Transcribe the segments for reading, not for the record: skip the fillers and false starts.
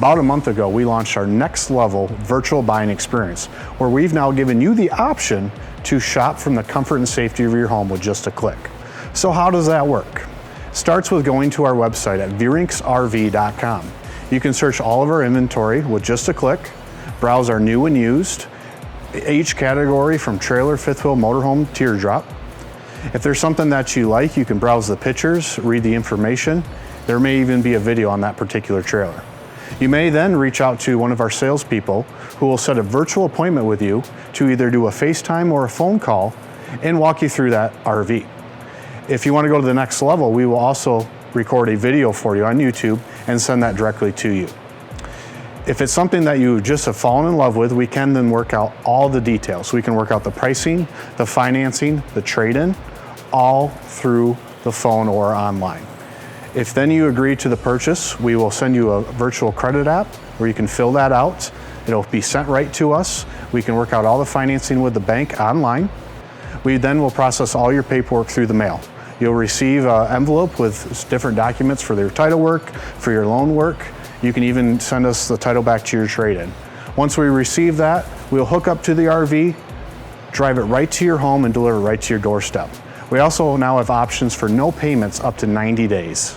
About a month ago, we launched our next level virtual buying experience, where we've now given you the option to shop from the comfort and safety of your home with just a click. So how does that work? Starts with going to our website at VEURINK'SRV.com. You can search all of our inventory with just a click, browse our new and used, each category from trailer, fifth wheel, motorhome, teardrop. If there's something that you like, you can browse the pictures, read the information. There may even be a video on that particular trailer. You may then reach out to one of our salespeople who will set a virtual appointment with you to either do a FaceTime or a phone call and walk you through that RV. If you want to go to the next level, we will also record a video for you on YouTube and send that directly to you. If it's something that you just have fallen in love with, we can then work out all the details. We can work out the pricing, the financing, the trade-in, all through the phone or online. If then you agree to the purchase, we will send you a virtual credit app where you can fill that out. It'll be sent right to us. We can work out all the financing with the bank online. We then will process all your paperwork through the mail. You'll receive an envelope with different documents for your title work, for your loan work. You can even send us the title back to your trade-in. Once we receive that, we'll hook up to the RV, drive it right to your home, and deliver it right to your doorstep. We also now have options for no payments up to 90 days.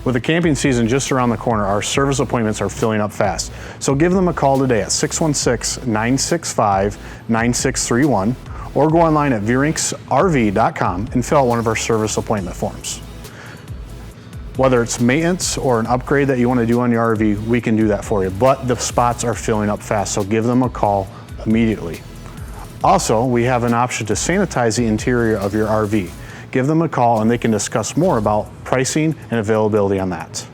With the camping season just around the corner, our service appointments are filling up fast. So give them a call today at 616-965-9631 or go online at VEURINK'SRV.com and fill out one of our service appointment forms. Whether it's maintenance or an upgrade that you want to do on your RV, we can do that for you. But the spots are filling up fast, so give them a call immediately. Also, we have an option to sanitize the interior of your RV. Give them a call and they can discuss more about pricing and availability on that.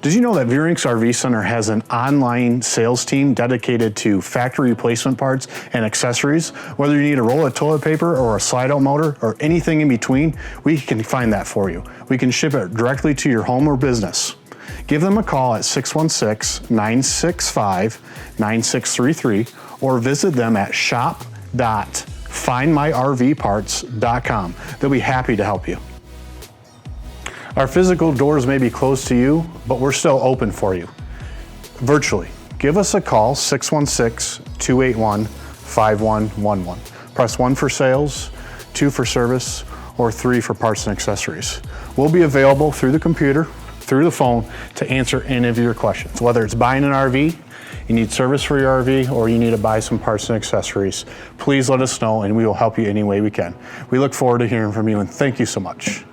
Did you know that VEURINK'S RV Center has an online sales team dedicated to factory replacement parts and accessories? Whether you need a roll of toilet paper or a slide-out motor or anything in between, we can find that for you. We can ship it directly to your home or business. Give them a call at 616-965-9633 or visit them at shop.findmyrvparts.com. They'll be happy to help you. Our physical doors may be closed to you, but we're still open for you virtually. Give us a call, 616-281-5111. Press 1 for sales, 2 for service, or 3 for parts and accessories. We'll be available through the computer, through the phone, to answer any of your questions. Whether it's buying an RV, you need service for your RV, or you need to buy some parts and accessories, please let us know and we will help you any way we can. We look forward to hearing from you, and thank you so much.